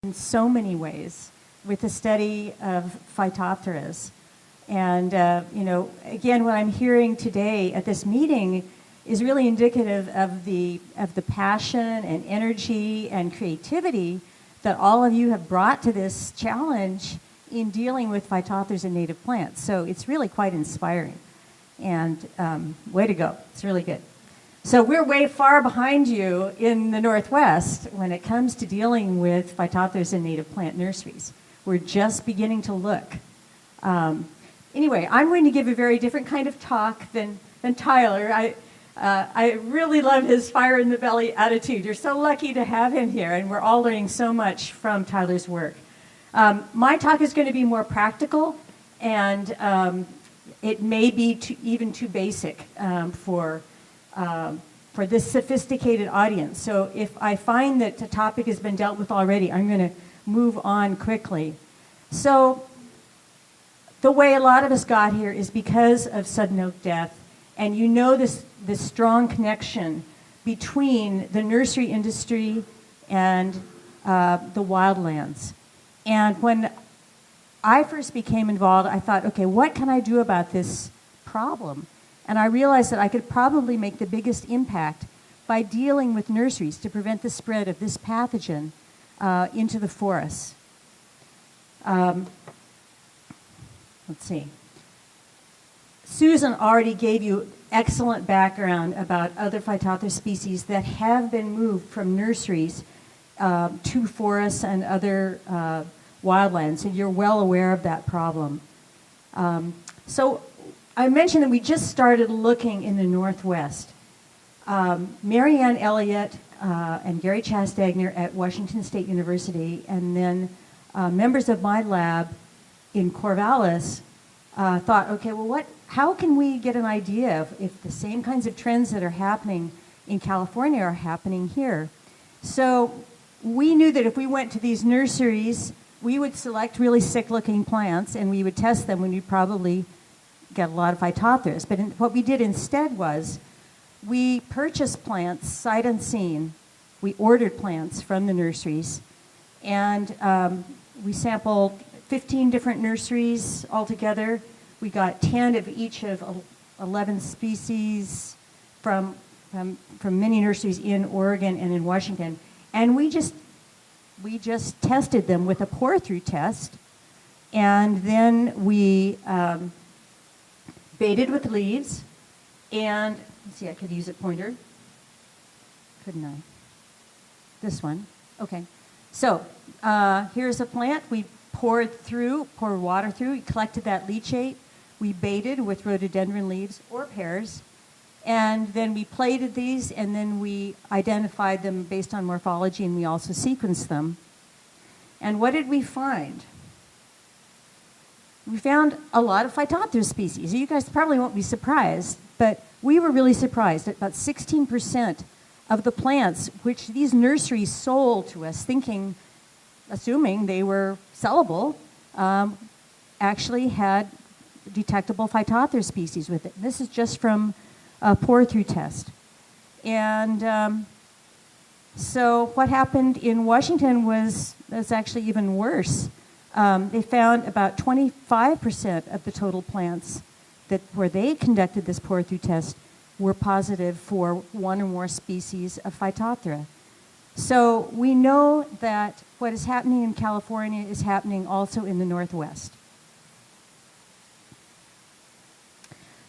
in so many ways with the study of Phytophthora. And, you know, again, what I'm hearing today at this meeting is really indicative of the passion and energy and creativity that all of you have brought to this challenge in dealing with Phytophthora and native plants. So it's really quite inspiring. And way to go. It's really good. So we're way far behind you in the Northwest when it comes to dealing with Phytophthora and native plant nurseries. We're just beginning to look. Anyway, I'm going to give a very different kind of talk than Tyler. I really love his fire in the belly attitude. You're so lucky to have him here, and we're all learning so much from Tyler's work. My talk is going to be more practical, and it may be even too basic for this sophisticated audience. So if I find that the topic has been dealt with already, I'm going to move on quickly. So the way a lot of us got here is because of sudden oak death, and you know this strong connection between the nursery industry and the wildlands. And when I first became involved, I thought, okay, what can I do about this problem? And I realized that I could probably make the biggest impact by dealing with nurseries to prevent the spread of this pathogen into the forests. Let's see. Susan already gave you excellent background about other Phytophthora species that have been moved from nurseries to forests and other wildlands, and you're well aware of that problem. So I mentioned that we just started looking in the Northwest. Marianne Elliott and Gary Chastagner at Washington State University, and then members of my lab in Corvallis thought, okay, well, how can we get an idea of if the same kinds of trends that are happening in California are happening here? So we knew that if we went to these nurseries, we would select really sick-looking plants, and we would test them, and we'd probably get a lot of Phytophthora. But what we did instead was we purchased plants sight unseen. We ordered plants from the nurseries, and we sampled 15 different nurseries altogether. We got 10 of each of 11 species from many nurseries in Oregon and in Washington. And we just tested them with a pour-through test. And then we baited with leaves. And let's see, I could use a pointer. Couldn't I? This one. Okay. So here's a plant. We poured water through, we collected that leachate, we baited with rhododendron leaves or pears, and then we plated these, and then we identified them based on morphology, and we also sequenced them. And what did we find? We found a lot of Phytophthora species. You guys probably won't be surprised, but we were really surprised at about 16% of the plants which these nurseries sold to us, assuming they were sellable, actually had detectable Phytophthora species with it. This is just from a pour-through test. And so what happened in Washington was actually even worse. They found about 25% of the total plants where they conducted this pour-through test were positive for one or more species of Phytophthora. So we know that what is happening in California is happening also in the Northwest.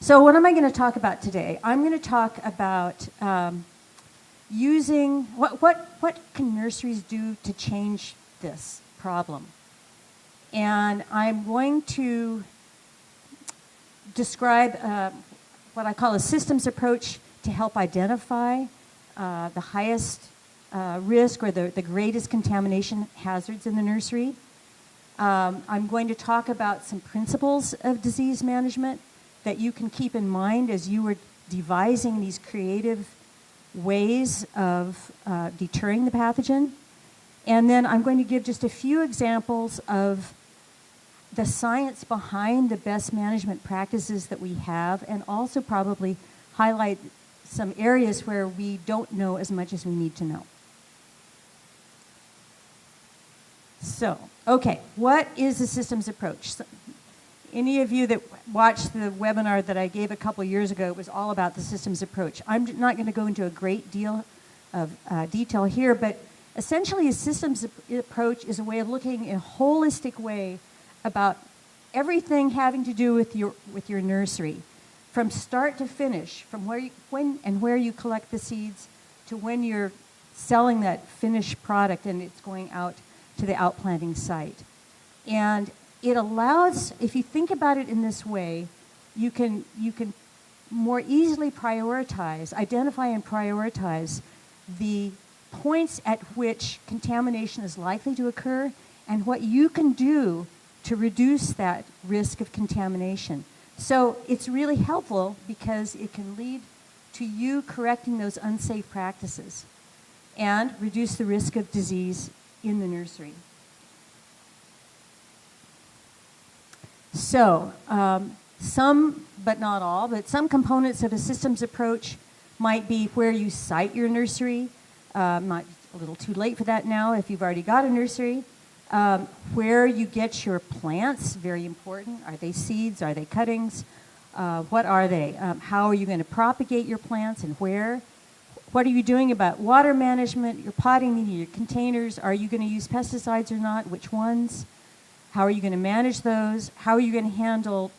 So what am I going to talk about today? I'm going to talk about using, what can nurseries do to change this problem? And I'm going to describe what I call a systems approach to help identify the highest risk or the greatest contamination hazards in the nursery. I'm going to talk about some principles of disease management that you can keep in mind as you are devising these creative ways of deterring the pathogen. And then I'm going to give just a few examples of the science behind the best management practices that we have, and also probably highlight some areas where we don't know as much as we need to know. So, okay, what is a systems approach? So, any of you that watched the webinar that I gave a couple years ago, it was all about the systems approach. I'm not going to go into a great deal of detail here, but essentially a systems approach is a way of looking in a holistic way about everything having to do with your nursery, from start to finish, from where you collect the seeds to when you're selling that finished product and it's going out to the outplanting site. And it allows, if you think about it in this way, you can more easily identify and prioritize the points at which contamination is likely to occur and what you can do to reduce that risk of contamination. So it's really helpful because it can lead to you correcting those unsafe practices and reduce the risk of disease in the nursery. So, some, but not all, but some components of a systems approach might be where you site your nursery. Not a little too late for that now if you've already got a nursery. Where you get your plants, very important. Are they seeds? Are they cuttings? What are they? How are you going to propagate your plants and where? What are you doing about water management, your potting media, your containers? Are you going to use pesticides or not? Which ones? How are you going to manage those? How are you going to handle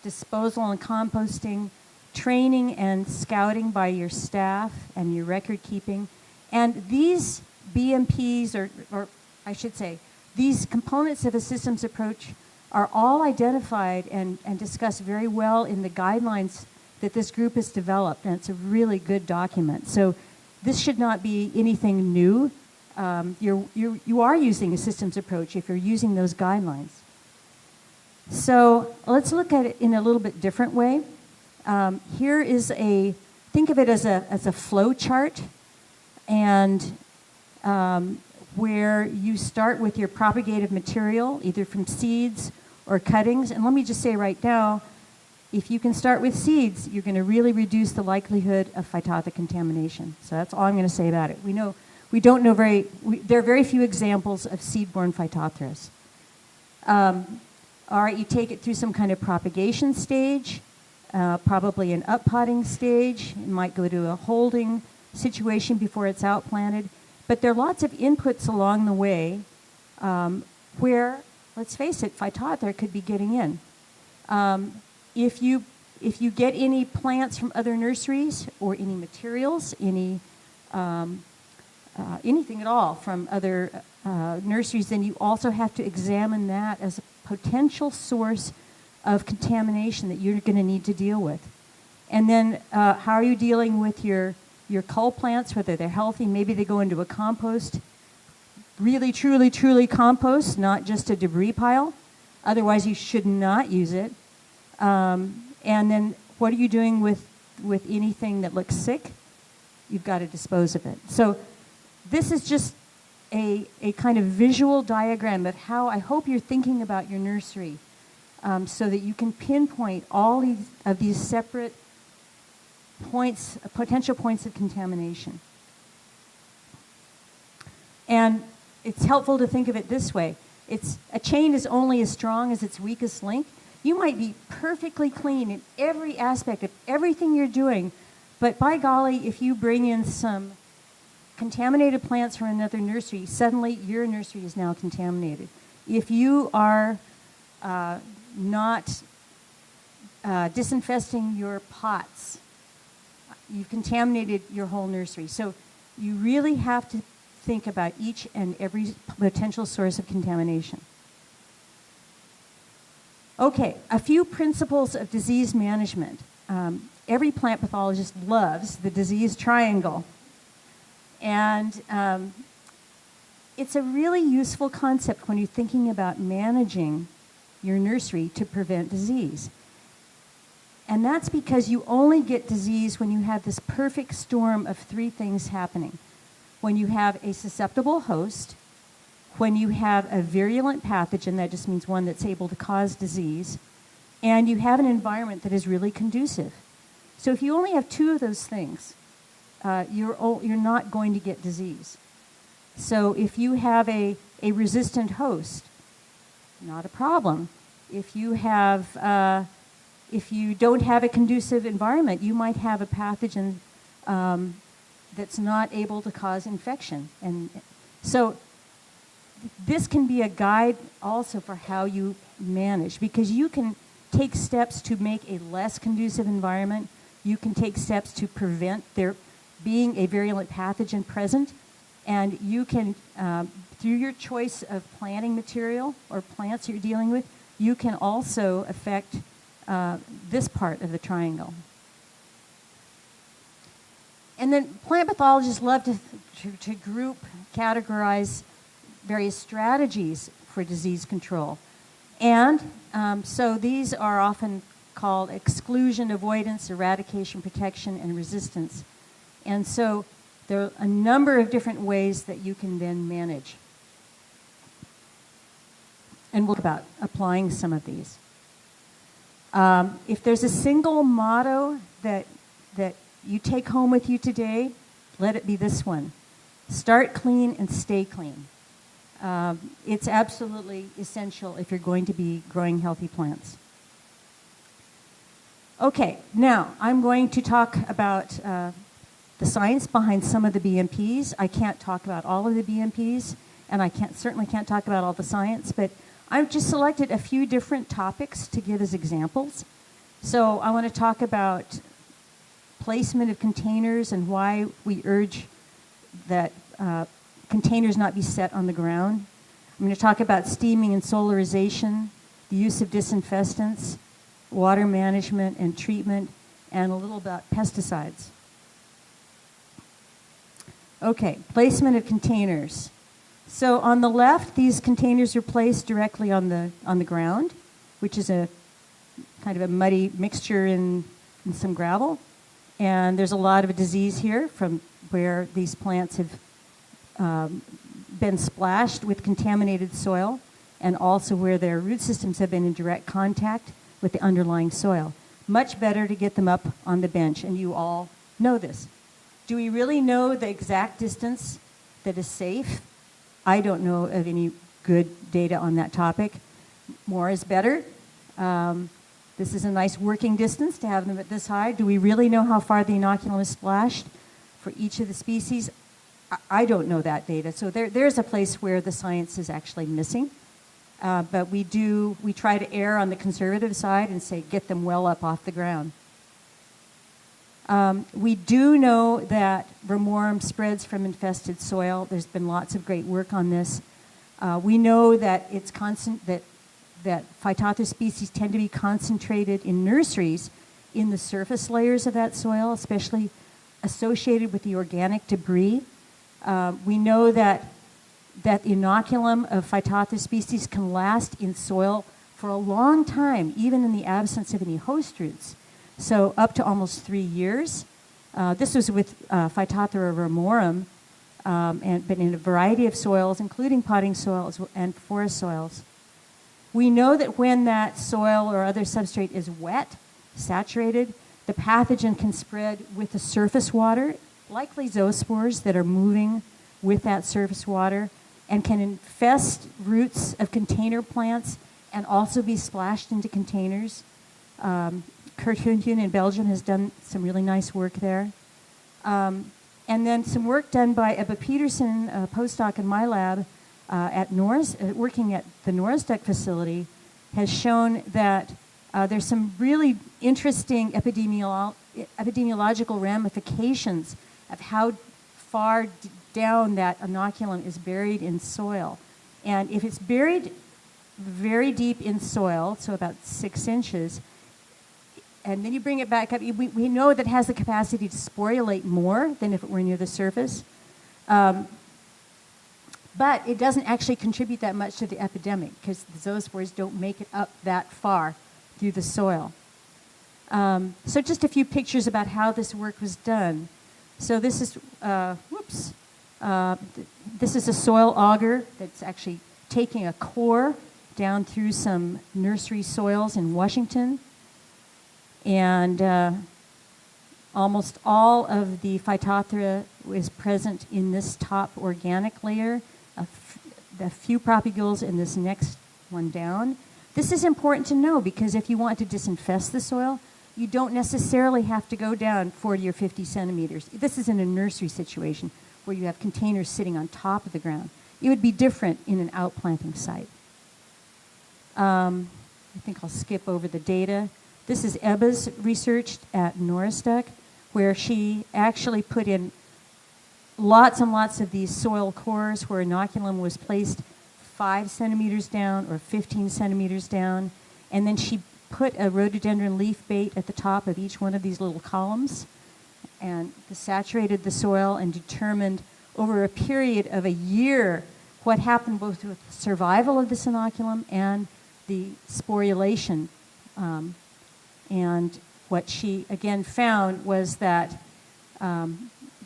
disposal and composting, training and scouting by your staff and your record keeping? And these BMPs, or I should say, these components of a systems approach are all identified and discussed very well in the guidelines that this group has developed, and it's a really good document. So this should not be anything new. You are using a systems approach if you're using those guidelines. So let's look at it in a little bit different way. Here is think of it as a flow chart, and where you start with your propagative material, either from seeds or cuttings. And let me just say right now, if you can start with seeds, you're going to really reduce the likelihood of Phytophthora contamination. So that's all I'm going to say about it. There are very few examples of seed-borne Phytophthoras. All right, you take it through some kind of propagation stage, probably an up-potting stage. It might go to a holding situation before it's outplanted. But there are lots of inputs along the way where, let's face it, Phytophthora could be getting in. If you get any plants from other nurseries or any materials, anything at all from other nurseries, then you also have to examine that as a potential source of contamination that you're going to need to deal with. And then how are you dealing with your cull plants, whether they're healthy? Maybe they go into a compost. Really, truly, truly compost, not just a debris pile. Otherwise, you should not use it. And then what are you doing with anything that looks sick? You've got to dispose of it. So this is just a kind of visual diagram of how I hope you're thinking about your nursery, so that you can pinpoint all of these separate points, potential points of contamination. And it's helpful to think of it this way. A chain is only as strong as its weakest link. You might be perfectly clean in every aspect of everything you're doing, but by golly, if you bring in some contaminated plants from another nursery, suddenly your nursery is now contaminated. If you are not disinfesting your pots, you've contaminated your whole nursery. So you really have to think about each and every potential source of contamination. Okay, a few principles of disease management. Every plant pathologist loves the disease triangle. And it's a really useful concept when you're thinking about managing your nursery to prevent disease. And that's because you only get disease when you have this perfect storm of three things happening. When you have a susceptible host, when you have a virulent pathogen, that just means one that's able to cause disease, and you have an environment that is really conducive. So if you only have two of those things, you're not going to get disease. So if you have a a resistant host, not a problem. If you have, if you don't have a conducive environment, you might have a pathogen that's not able to cause infection. And so this can be a guide also for how you manage, because you can take steps to make a less conducive environment. You can take steps to prevent there being a virulent pathogen present, and you can, through your choice of planting material or plants you're dealing with, you can also affect this part of the triangle. And then plant pathologists love to group, categorize various strategies for disease control. And so these are often called exclusion, avoidance, eradication, protection, and resistance. And so there are a number of different ways that you can then manage. And we'll talk about applying some of these. If there's a single motto that you take home with you today, let it be this one: start clean and stay clean. It's absolutely essential if you're going to be growing healthy plants. Okay, now I'm going to talk about the science behind some of the BMPs. I can't talk about all of the BMPs, and I certainly can't talk about all the science, but I've just selected a few different topics to give as examples. So I want to talk about placement of containers and why we urge that containers not be set on the ground. I'm going to talk about steaming and solarization, the use of disinfectants, water management and treatment, and a little about pesticides. Okay, placement of containers. So on the left, these containers are placed directly on the ground, which is a kind of a muddy mixture in some gravel. And there's a lot of disease here from where these plants have been splashed with contaminated soil, and also where their root systems have been in direct contact with the underlying soil. Much better to get them up on the bench, and you all know this. Do we really know the exact distance that is safe? I don't know of any good data on that topic. More is better. This is a nice working distance to have them at this high. Do we really know how far the inoculum is splashed for each of the species? I don't know that data. So there's a place where the science is actually missing. But we try to err on the conservative side and say get them well up off the ground. We do know that vermorum spreads from infested soil. There's been lots of great work on this. We know that it's that Phytophthora species tend to be concentrated in nurseries in the surface layers of that soil, especially associated with the organic debris. We know that the inoculum of Phytophthora species can last in soil for a long time, even in the absence of any host roots. So up to almost 3 years. This was with Phytophthora vermorum, but in a variety of soils, including potting soils and forest soils. We know that when that soil or other substrate is wet, saturated, the pathogen can spread with the surface water, likely zoospores that are moving with that surface water, and can infest roots of container plants and also be splashed into containers. Kurt Huntjen in Belgium has done some really nice work there. And then some work done by Ebba Peterson, a postdoc in my lab at working at the Norsdek facility, has shown that there's some really interesting epidemiological ramifications of how far down that inoculum is buried in soil. And if it's buried very deep in soil, so about 6 inches, and then you bring it back up, we know that it has the capacity to sporulate more than if it were near the surface. But it doesn't actually contribute that much to the epidemic because the zoospores don't make it up that far through the soil. So just a few pictures about how this work was done. So this is, this is a soil auger that's actually taking a core down through some nursery soils in Washington. And almost all of the Phytophthora is present in this top organic layer. the few propagules in this next one down. This is important to know because if you want to disinfest the soil, you don't necessarily have to go down 40 or 50 centimeters. This is in a nursery situation where you have containers sitting on top of the ground. It would be different in an outplanting site. I think I'll skip over the data. This is Ebba's research at Norristock, where she actually put in lots and lots of these soil cores where inoculum was placed 5 centimeters down or 15 centimeters down, and then she put a rhododendron leaf bait at the top of each one of these little columns and saturated the soil and determined over a period of a year what happened both with the survival of this inoculum and the sporulation. And what she again found was that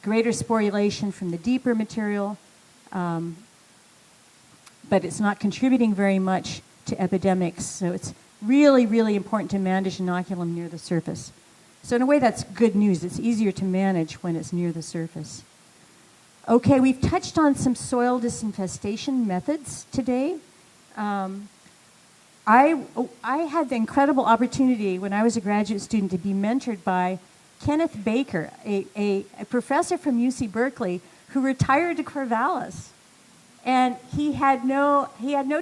greater sporulation from the deeper material, but it's not contributing very much to epidemics. So it's really, really important to manage inoculum near the surface. So in a way, that's good news. It's easier to manage when it's near the surface. Okay, we've touched on some soil disinfestation methods today. I had the incredible opportunity when I was a graduate student to be mentored by Kenneth Baker, a professor from UC Berkeley who retired to Corvallis. And he had no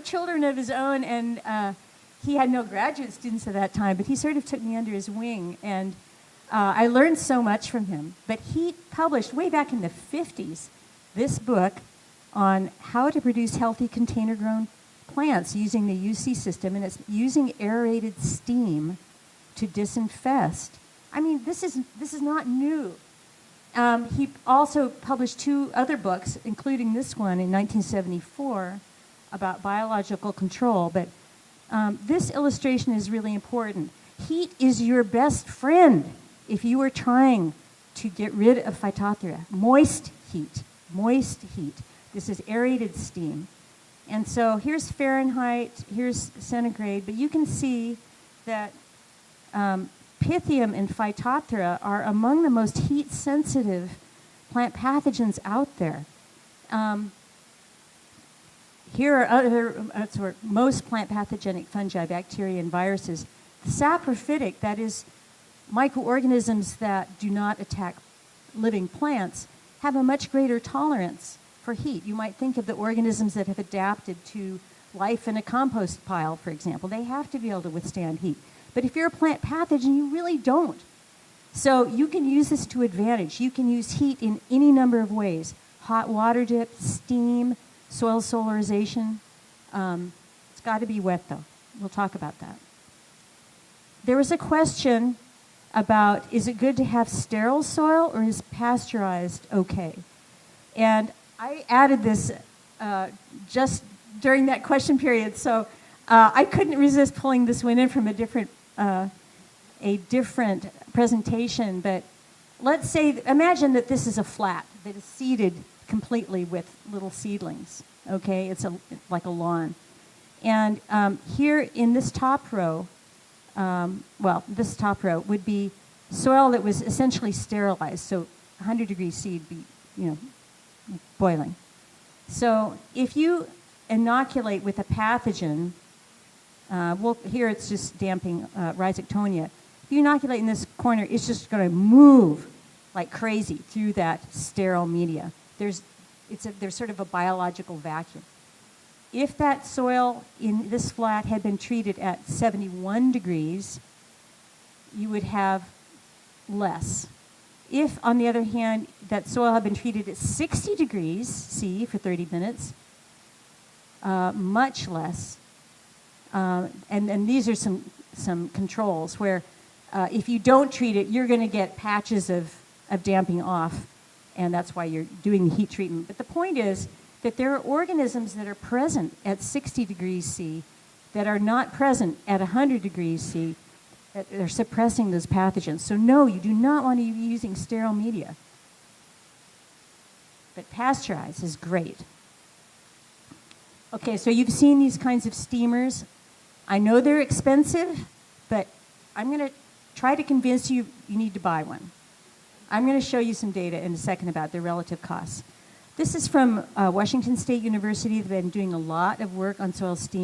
children of his own, and he had no graduate students at that time, but he sort of took me under his wing, and I learned so much from him. But he published, way back in the 50s, this book on how to produce healthy container-grown plants using the UC system, and it's using aerated steam to disinfest. I mean, this is not new. He also published 2 other books, including this one in 1974 about biological control. But this illustration is really important. Heat is your best friend if you are trying to get rid of Phytophthora. Moist heat. This is aerated steam. And so here's Fahrenheit, here's centigrade, but you can see that Pythium and Phytophthora are among the most heat-sensitive plant pathogens out there. Here are other, most plant pathogenic fungi, bacteria, and viruses. The saprophytic, that is, microorganisms that do not attack living plants, have a much greater tolerance for heat. You might think of the organisms that have adapted to life in a compost pile, for example. They have to be able to withstand heat. But if you're a plant pathogen, you really don't. So you can use this to advantage. You can use heat in any number of ways. Hot water dip, steam, soil solarization. It's got to be wet, though. We'll talk about that. There was a question about, is it good to have sterile soil or is pasteurized okay? And I added this just during that question period, so I couldn't resist pulling this one in from a different presentation. But let's say, imagine that this is a flat that is seeded completely with little seedlings. Okay, it's like a lawn. And here in this top row, this top row would be soil that was essentially sterilized. So 100 degrees C would be, boiling. So if you inoculate with a pathogen, here it's just damping rhizoctonia. If you inoculate in this corner, it's just going to move like crazy through that sterile media. There's sort of a biological vacuum. If that soil in this flat had been treated at 71 degrees, you would have less. If, on the other hand, that soil had been treated at 60 degrees C for 30 minutes, much less. And these are some controls where if you don't treat it, you're going to get patches of damping off, and that's why you're doing the heat treatment. But the point is that there are organisms that are present at 60 degrees C that are not present at 100 degrees C, that are suppressing those pathogens. So no, you do not want to be using sterile media. But pasteurized is great. Okay, so you've seen these kinds of steamers. I know they're expensive, but I'm going to try to convince you you need to buy one. I'm going to show you some data in a second about their relative costs. This is from Washington State University. They've been doing a lot of work on soil steam